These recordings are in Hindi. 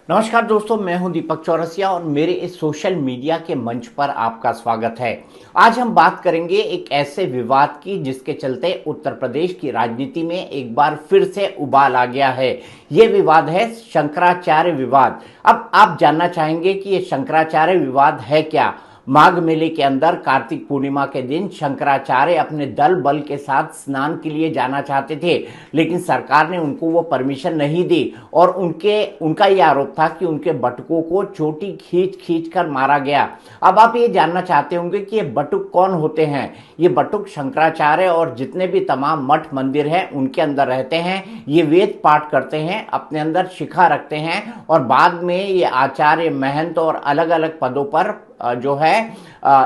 नमस्कार दोस्तों, मैं हूं दीपक चौरसिया और मेरे इस सोशल मीडिया के मंच पर आपका स्वागत है। आज हम बात करेंगे एक ऐसे विवाद की जिसके चलते उत्तर प्रदेश की राजनीति में एक बार फिर से उबाल आ गया है। ये विवाद है शंकराचार्य विवाद। अब आप जानना चाहेंगे कि ये शंकराचार्य विवाद है क्या। माघ मेले के अंदर कार्तिक पूर्णिमा के दिन शंकराचार्य अपने दल बल के साथ स्नान के लिए जाना चाहते थे, लेकिन सरकार ने उनको वो परमिशन नहीं दी और उनका ये आरोप था कि उनके बटुकों को चोटी खींच खींच कर मारा गया। अब आप ये जानना चाहते होंगे कि ये बटुक कौन होते हैं। ये बटुक शंकराचार्य और जितने भी तमाम मठ मंदिर हैं उनके अंदर रहते हैं। ये वेद पाठ करते हैं, अपने अंदर शिखा रखते हैं और बाद में ये आचार्य, महंत और अलग अलग पदों पर जो है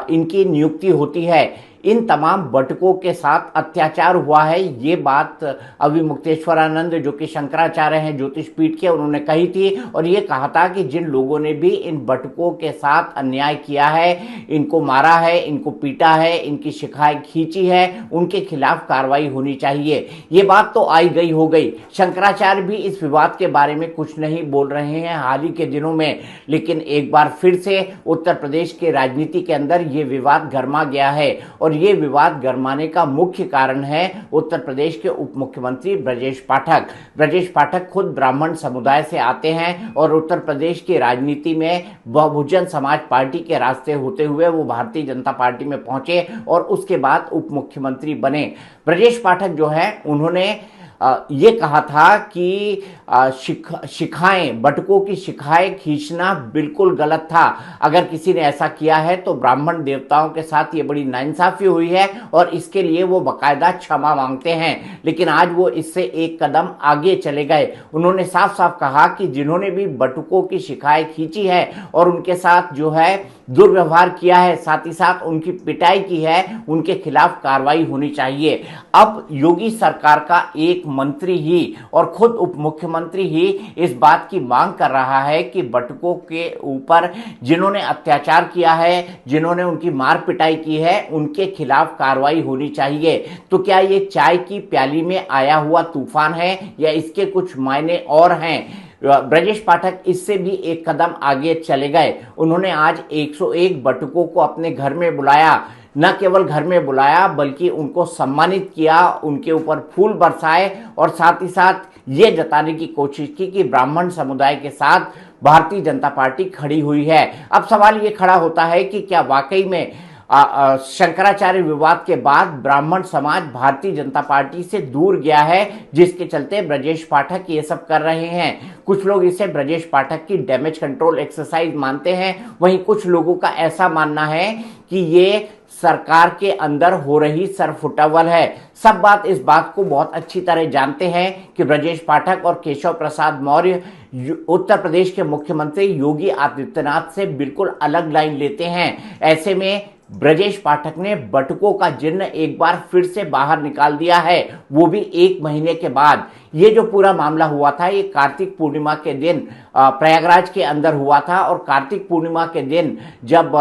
इनकी नियुक्ति होती है। इन तमाम बटुकों के साथ अत्याचार हुआ है, ये बात अविमुक्तेश्वरानंद जो कि शंकराचार्य हैं ज्योतिष पीठ के, उन्होंने कही थी और ये कहा था कि जिन लोगों ने भी इन बटुकों के साथ अन्याय किया है, इनको मारा है, इनको पीटा है, इनकी शिखाएं खींची है, उनके खिलाफ कार्रवाई होनी चाहिए। ये बात तो आई गई हो गई। शंकराचार्य भी इस विवाद के बारे में कुछ नहीं बोल रहे हैं हाल ही के दिनों में, लेकिन एक बार फिर से उत्तर प्रदेश के राजनीति के अंदर ये विवाद गर्मा गया है और ये विवाद गरमाने का मुख्य कारण है उत्तर प्रदेश के उप मुख्यमंत्री ब्रजेश पाठक। ब्रजेश पाठक खुद ब्राह्मण समुदाय से आते हैं और उत्तर प्रदेश की राजनीति में बहुजन समाज पार्टी के रास्ते होते हुए वो भारतीय जनता पार्टी में पहुंचे और उसके बाद उप मुख्यमंत्री बने। ब्रजेश पाठक जो है उन्होंने ये कहा था कि शिखाएं, बटुकों की शिखाएं खींचना बिल्कुल गलत था। अगर किसी ने ऐसा किया है तो ब्राह्मण देवताओं के साथ ये बड़ी नाइंसाफी हुई है और इसके लिए वो बाकायदा क्षमा मांगते हैं। लेकिन आज वो इससे एक कदम आगे चले गए। उन्होंने साफ साफ कहा कि जिन्होंने भी बटुकों की शिखाएं खींची है और उनके साथ जो है दुर्व्यवहार किया है, साथ ही साथ उनकी पिटाई की है, उनके खिलाफ कार्रवाई होनी चाहिए। अब योगी सरकार का एक मंत्री ही और खुद उप मुख्यमंत्री ही इस बात की मांग कर रहा है कि बटुकों के ऊपर जिन्होंने अत्याचार किया है, जिन्होंने उनकी मार पिटाई की है, उनके खिलाफ कार्रवाई होनी चाहिए। तो क्या ये चाय की प्याली में आया हुआ तूफान है या इसके कुछ मायने और हैं? ब्रजेश पाठक इससे भी एक कदम आगे चले गए। उन्होंने आज 101 बटुकों को अपने घर में बुलाया। न केवल घर में बुलाया बल्कि उनको सम्मानित किया, उनके ऊपर फूल बरसाए और साथ ही साथ ये जताने की कोशिश की कि ब्राह्मण समुदाय के साथ भारतीय जनता पार्टी खड़ी हुई है। अब सवाल ये खड़ा होता है कि क्या वाकई में शंकराचार्य विवाद के बाद ब्राह्मण समाज भारतीय जनता पार्टी से दूर गया है, जिसके चलते ब्रजेश पाठक ये सब कर रहे हैं। कुछ लोग इसे ब्रजेश पाठक की डैमेज कंट्रोल एक्सरसाइज मानते हैं, वहीं कुछ लोगों का ऐसा मानना है कि ये सरकार के अंदर हो रही सरफुटअवल है। सब बात इस बात को बहुत अच्छी तरह जानते हैं कि ब्रजेश पाठक और केशव प्रसाद मौर्य उत्तर प्रदेश के मुख्यमंत्री योगी आदित्यनाथ से बिल्कुल अलग लाइन लेते हैं। ऐसे में ब्रजेश पाठक ने बटुकों का जिन्न एक बार फिर से बाहर निकाल दिया है, वो भी 1 महीने के बाद। ये जो पूरा मामला हुआ था ये कार्तिक पूर्णिमा के दिन प्रयागराज के अंदर हुआ था और कार्तिक पूर्णिमा के दिन जब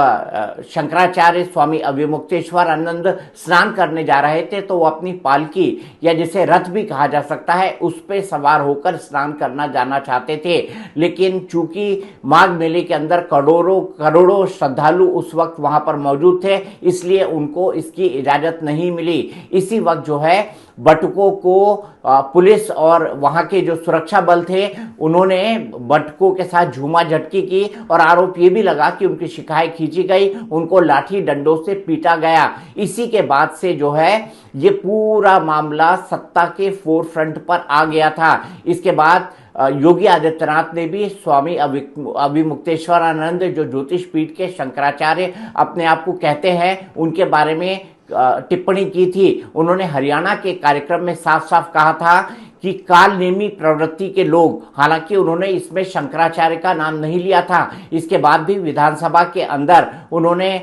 शंकराचार्य स्वामी अविमुक्तेश्वरानंद स्नान करने जा रहे थे तो वो अपनी पालकी या जिसे रथ भी कहा जा सकता है उस पे सवार होकर स्नान करना जाना चाहते थे। लेकिन चूंकि माघ मेले के अंदर करोड़ों श्रद्धालु उस वक्त वहां पर मौजूद थे, इसलिए उनको इसकी इजाजत नहीं मिली। इसी वक्त जो है बटुकों को पुलिस और वहां के जो सुरक्षा बल थे उन्होंने बटुकों के साथ झूमा झटकी की और आरोप ये भी लगा कि उनकी शिकायत खींची गई, उनको लाठी डंडों से पीटा गया। इसी के बाद से जो है ये पूरा मामला सत्ता के फोरफ्रंट पर आ गया था। इसके बाद योगी आदित्यनाथ ने भी स्वामी अविमुक्तेश्वरानंद जो ज्योतिष पीठ के शंकराचार्य अपने आप को कहते हैं, उनके बारे में टिप्पणी की थी। उन्होंने हरियाणा के कार्यक्रम में साफ साफ कहा था कि कालनेमी प्रवृत्ति के लोग, हालांकि उन्होंने इसमें शंकराचार्य का नाम नहीं लिया था, इसके बाद भी विधानसभा के अंदर उन्होंने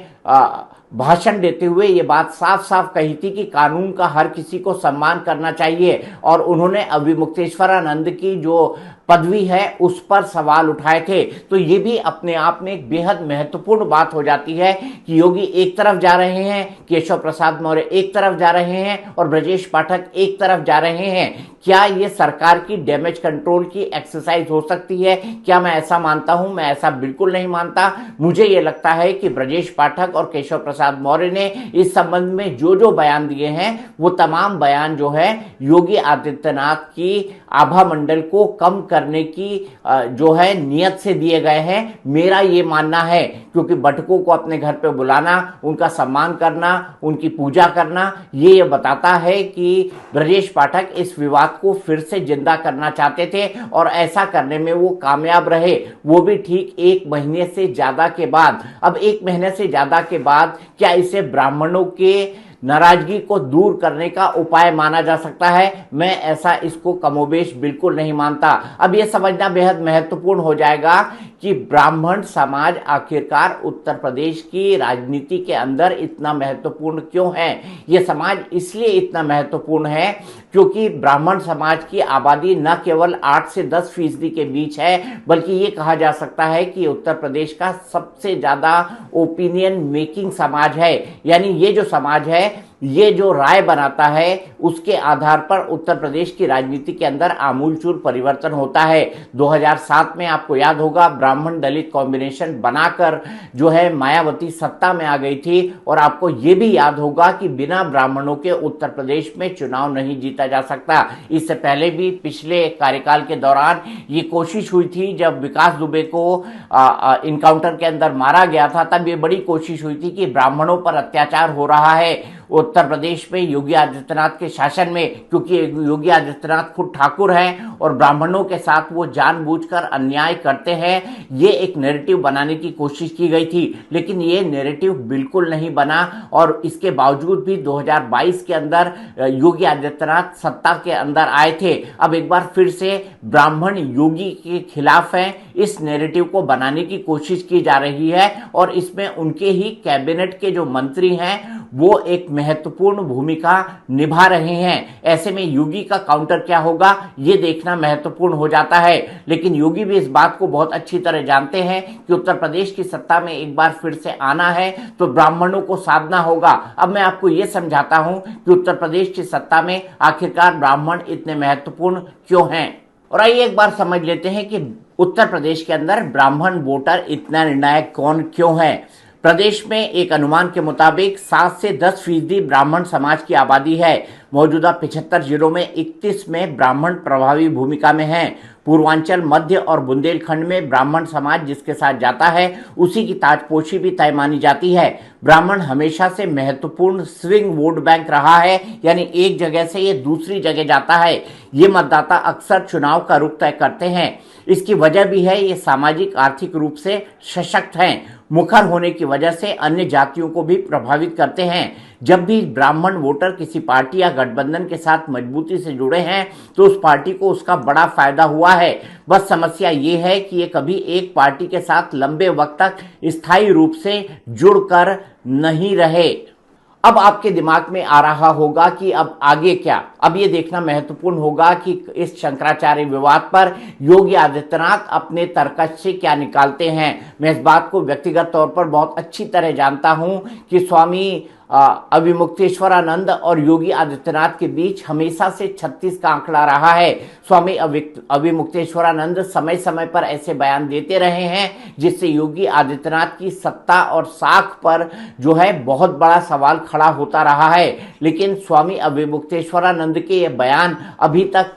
भाषण देते हुए ये बात साफ साफ कही थी कि कानून का हर किसी को सम्मान करना चाहिए और उन्होंने अविमुक्तेश्वरानंद की जो पदवी है उस पर सवाल उठाए थे। तो ये भी अपने आप में एक बेहद महत्वपूर्ण बात हो जाती है कि योगी एक तरफ जा रहे हैं, केशव प्रसाद मौर्य एक तरफ जा रहे हैं और ब्रजेश पाठक एक तरफ जा रहे हैं। क्या ये सरकार की डैमेज कंट्रोल की एक्सरसाइज हो सकती है? क्या मैं ऐसा मानता हूं? मैं ऐसा बिल्कुल नहीं मानता। मुझे ये लगता है कि ब्रजेश पाठक और केशव प्रसाद मौर्य ने इस संबंध में जो जो बयान दिए हैं वो तमाम बयान जो है योगी आदित्यनाथ की आभा मंडल को कम करने की जो है नियत से दिए गए हैं, मेरा ये मानना है। क्योंकि बटकों को अपने घर पे बुलाना, उनका सम्मान करना, उनकी पूजा करना, ये बताता है कि ब्रजेश पाठक इस विवाद को फिर से जिंदा करना चाहते थे और ऐसा करने में वो कामयाब रहे, वो भी ठीक 1 महीने से ज्यादा के बाद। अब 1 महीने से ज्यादा के बाद क्या इसे ब्राह्मणों के नाराजगी को दूर करने का उपाय माना जा सकता है? मैं ऐसा इसको कमोबेश बिल्कुल नहीं मानता। अब यह समझना बेहद महत्वपूर्ण हो जाएगा कि ब्राह्मण समाज आखिरकार उत्तर प्रदेश की राजनीति के अंदर इतना महत्वपूर्ण क्यों है। यह समाज इसलिए इतना महत्वपूर्ण है क्योंकि ब्राह्मण समाज की आबादी न केवल 8 से 10% के बीच है, बल्कि ये कहा जा सकता है कि उत्तर प्रदेश का सबसे ज्यादा ओपिनियन मेकिंग समाज है। यानी ये जो समाज है, ये जो राय बनाता है, उसके आधार पर उत्तर प्रदेश की राजनीति के अंदर आमूलचूल परिवर्तन होता है। 2007 में आपको याद होगा ब्राह्मण दलित कॉम्बिनेशन बनाकर जो है मायावती सत्ता में आ गई थी, और आपको ये भी याद होगा कि बिना ब्राह्मणों के उत्तर प्रदेश में चुनाव नहीं जीता जा सकता। इससे पहले भी पिछले कार्यकाल के दौरान ये कोशिश हुई थी, जब विकास दुबे को इनकाउंटर के अंदर मारा गया था, तब ये बड़ी कोशिश हुई थी कि ब्राह्मणों पर अत्याचार हो रहा है उत्तर प्रदेश में योगी आदित्यनाथ के शासन में, क्योंकि योगी आदित्यनाथ खुद ठाकुर हैं और ब्राह्मणों के साथ वो जानबूझकर अन्याय करते हैं। ये एक नैरेटिव बनाने की कोशिश की गई थी, लेकिन ये नैरेटिव बिल्कुल नहीं बना और इसके बावजूद भी 2022 के अंदर योगी आदित्यनाथ सत्ता के अंदर आए थे। अब एक बार फिर से ब्राह्मण योगी के खिलाफ हैं, इस नैरेटिव को बनाने की कोशिश की जा रही है और इसमें उनके ही कैबिनेट के जो मंत्री हैं वो एक महत्वपूर्ण भूमिका निभा रहे हैं। ऐसे में योगी का काउंटर क्या होगा ये देखना महत्वपूर्ण हो जाता है। लेकिन योगी भी इस बात को बहुत अच्छी तरह जानते हैं कि उत्तर प्रदेश की सत्ता में एक बार फिर से आना है तो ब्राह्मणों को साधना होगा। अब मैं आपको ये समझाता हूं कि उत्तर प्रदेश की सत्ता में आखिरकार ब्राह्मण इतने महत्वपूर्ण क्यों हैं। और आइए एक बार समझ लेते हैं कि उत्तर प्रदेश के अंदर ब्राह्मण वोटर इतना निर्णायक कौन क्यों है। प्रदेश में एक अनुमान के मुताबिक 7 से 10% ब्राह्मण समाज की आबादी है। मौजूदा 75 जिलों में 31 में ब्राह्मण प्रभावी भूमिका में हैं। पूर्वांचल, मध्य और बुंदेलखंड में ब्राह्मण समाज जिसके साथ जाता है उसी की ताजपोशी भी तय मानी जाती है। ब्राह्मण हमेशा से महत्वपूर्ण स्विंग वोट बैंक रहा है, यानी एक जगह से ये दूसरी जगह जाता है। ये मतदाता अक्सर चुनाव का रुख तय करते हैं। इसकी वजह भी है ये सामाजिक आर्थिक रूप से सशक्त हैं, मुखर होने की वजह से अन्य जातियों को भी प्रभावित करते हैं। जब भी ब्राह्मण वोटर किसी पार्टी या गठबंधन के साथ मजबूती से जुड़े हैं तो उस पार्टी को उसका बड़ा फायदा हुआ है। बस समस्या ये है कि ये कभी एक पार्टी के साथ लंबे वक्त तक स्थायी रूप से जुड़कर नहीं रहे। अब आपके दिमाग में आ रहा होगा कि अब आगे क्या। अब ये देखना महत्वपूर्ण होगा कि इस शंकराचार्य विवाद पर योगी आदित्यनाथ अपने तर्कश से क्या निकालते हैं। मैं इस बात को व्यक्तिगत तौर पर बहुत अच्छी तरह जानता हूं कि स्वामी अविमुक्तेश्वरानंद और योगी आदित्यनाथ के बीच हमेशा से 36 का आंकड़ा रहा है। स्वामी अविमुक्तेश्वरानंद समय समय पर ऐसे बयान देते रहे हैं जिससे योगी आदित्यनाथ की सत्ता और साख पर जो है बहुत बड़ा सवाल खड़ा होता रहा है। लेकिन स्वामी अविमुक्तेश्वरानंद के ये बयान अभी तक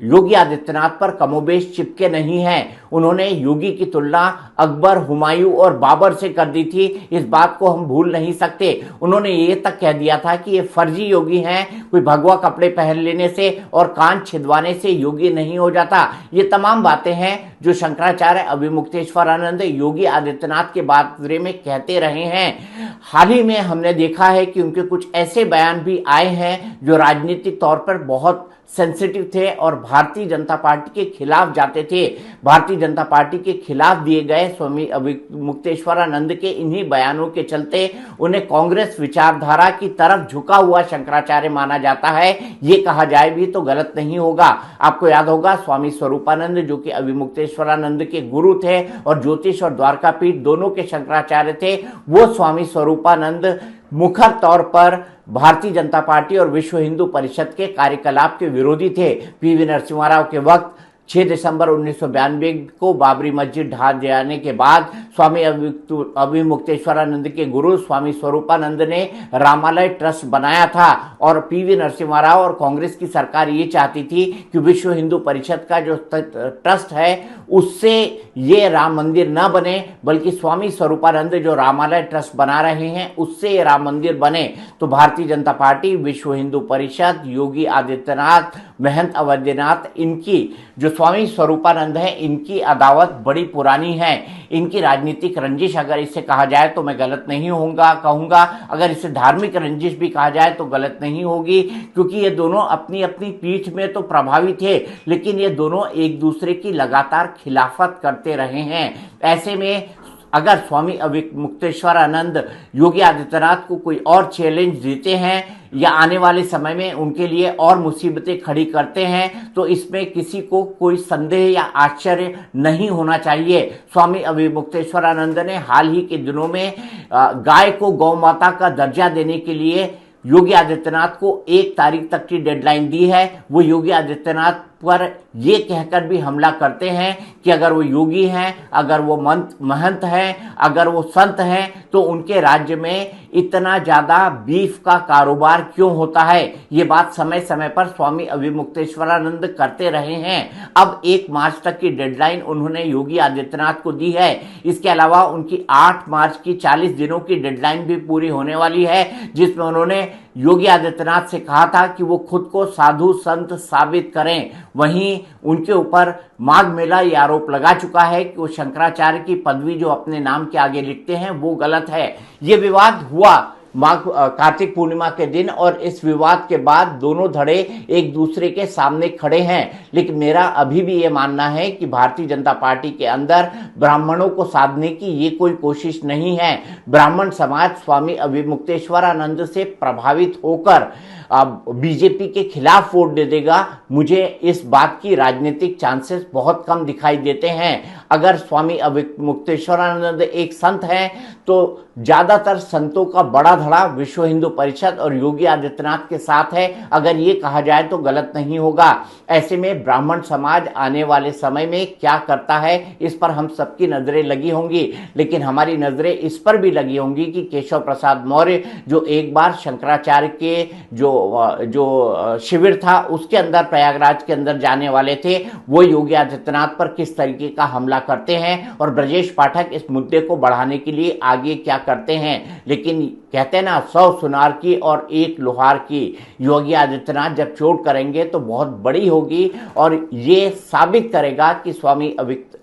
योगी आदित्यनाथ पर कमोबेश चिपके नहीं हैं। उन्होंने योगी की तुलना अकबर, हुमायूं और बाबर से कर दी थी, इस बात को हम भूल नहीं सकते। उन्होंने ये तक कह दिया था कि ये फर्जी योगी हैं, कोई भगवा कपड़े पहन लेने से और कान छिदवाने से योगी नहीं हो जाता। ये तमाम बातें हैं जो शंकराचार्य अविमुक्तेश्वरानंद योगी आदित्यनाथ के बारे में कहते रहे हैं। हाल ही में हमने देखा है कि उनके कुछ ऐसे बयान भी आए हैं जो राजनीतिक तौर पर बहुत सेंसिटिव थे और भारतीय जनता पार्टी के खिलाफ जाते थे। भारतीय जनता पार्टी के खिलाफ दिए गए स्वामी मुक्तेश्वरानंद के इन्हीं बयानों के चलते उन्हें कांग्रेस विचारधारा की तरफ झुका हुआ शंकराचार्य माना जाता है। ये कहा जाए भी तो गलत नहीं होगा। आपको याद होगा स्वामी स्वरूपानंद जो कि अभिमुक्तेश्वरानंद के गुरु थे और ज्योतिष और द्वारकापीठ दोनों के शंकराचार्य थे, वो स्वामी स्वरूपानंद मुखर तौर पर भारतीय जनता पार्टी और विश्व हिंदू परिषद के कार्यकलाप के विरोधी थे। पीवी नरसिम्हा राव के वक्त 6 दिसंबर 1992 को बाबरी मस्जिद ढा जाने के बाद स्वामी अभिमुक्तेश्वरानंद के गुरु स्वामी स्वरूपानंद ने रामालय ट्रस्ट बनाया था और पीवी नरसिम्हा राव और कांग्रेस की सरकार ये चाहती थी कि विश्व हिंदू परिषद का जो ट्रस्ट है उससे ये राम मंदिर न बने, बल्कि स्वामी स्वरूपानंद जो रामालय ट्रस्ट बना रहे हैं उससे ये राम मंदिर बने। तो भारतीय जनता पार्टी, विश्व हिंदू परिषद, योगी आदित्यनाथ, महंत अवैधनाथ, इनकी जो स्वामी स्वरूपानंद है इनकी अदावत बड़ी पुरानी है। इनकी राजनीतिक रंजिश अगर इसे कहा जाए तो मैं गलत नहीं कहूंगा। अगर इसे धार्मिक रंजिश भी कहा जाए तो गलत नहीं होगी, क्योंकि ये दोनों अपनी अपनी पीठ में तो प्रभावी थे, लेकिन ये दोनों एक दूसरे की लगातार खिलाफत करते रहे हैं। ऐसे में अगर स्वामी मुक्तेश्वरानंद योगी आदित्यनाथ को कोई और चैलेंज देते हैं या आने वाले समय में उनके लिए और मुसीबतें खड़ी करते हैं तो इसमें किसी को कोई संदेह या आश्चर्य नहीं होना चाहिए। स्वामी अभिमुक्तेश्वरानंद ने हाल ही के दिनों में गाय को गौ माता का दर्जा देने के लिए योगी आदित्यनाथ को 1 तारीख तक की डेडलाइन दी है। वो योगी आदित्यनाथ पर ये कहकर भी हमला करते हैं कि अगर वो योगी हैं, अगर वो महंत हैं, अगर वो संत हैं तो उनके राज्य में इतना ज्यादा बीफ का कारोबार क्यों होता है। ये बात समय समय पर स्वामी अभिमुक्तेश्वरानंद करते रहे हैं। अब 1 मार्च तक की डेडलाइन उन्होंने योगी आदित्यनाथ को दी है। इसके अलावा उनकी 8 मार्च की 40 दिनों की डेडलाइन भी पूरी होने वाली है, जिसमें उन्होंने योगी आदित्यनाथ से कहा था कि वो खुद को साधु संत साबित करें। वहीं उनके ऊपर माघ मेला ये आरोप लगा चुका है कि वो शंकराचार्य की पदवी जो अपने नाम के आगे लिखते हैं वो गलत है। ये विवाद हुआ कार्तिक पूर्णिमा के दिन और इस विवाद के बाद दोनों धड़े एक दूसरे के सामने खड़े हैं। लेकिन मेरा अभी भी ये मानना है कि भारतीय जनता पार्टी के अंदर ब्राह्मणों को साधने की ये कोई कोशिश नहीं है। ब्राह्मण समाज स्वामी अभिमुक्तेश्वरानंद से प्रभावित होकर बीजेपी के खिलाफ वोट दे देगा, मुझे इस बात की राजनीतिक चांसेस बहुत कम दिखाई देते हैं। अगर स्वामी अभिमुक्तेश्वरानंद एक संत हैं तो ज्यादातर संतों का बड़ा धड़ा विश्व हिंदू परिषद और योगी आदित्यनाथ के साथ है। अगर ये कहा जाए तो गलत नहीं होगा। ऐसे में ब्राह्मण समाज आने वाले समय में क्या करता है इस पर हम सबकी नजरें लगी होंगी, लेकिन हमारी नजरें इस पर भी लगी होंगी कि केशव प्रसाद मौर्य जो एक बार शंकराचार्य के जो शिविर था उसके अंदर प्रयागराज के अंदर जाने वाले थे, वो योगी आदित्यनाथ पर किस तरीके का हमला करते हैं और ब्रजेश पाठक इस मुद्दे को बढ़ाने के लिए आगे क्या करते हैं। लेकिन कहते हैं ना 100 सुनार की और 1 लोहार की। योगी आदित्यनाथ जब चोट करेंगे तो बहुत बड़ी होगी और ये साबित करेगा कि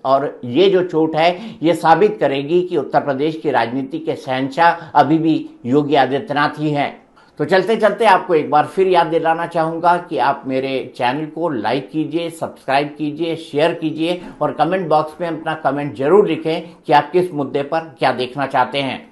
और ये जो चोट है ये साबित करेगी कि उत्तर प्रदेश की राजनीति के शहंशाह अभी भी योगी आदित्यनाथ ही हैं। तो चलते चलते आपको एक बार फिर याद दिलाना चाहूंगा कि आप मेरे चैनल को लाइक कीजिए, सब्सक्राइब कीजिए, शेयर कीजिए और कमेंट बॉक्स में अपना कमेंट जरूर लिखें कि आप किस मुद्दे पर क्या देखना चाहते हैं।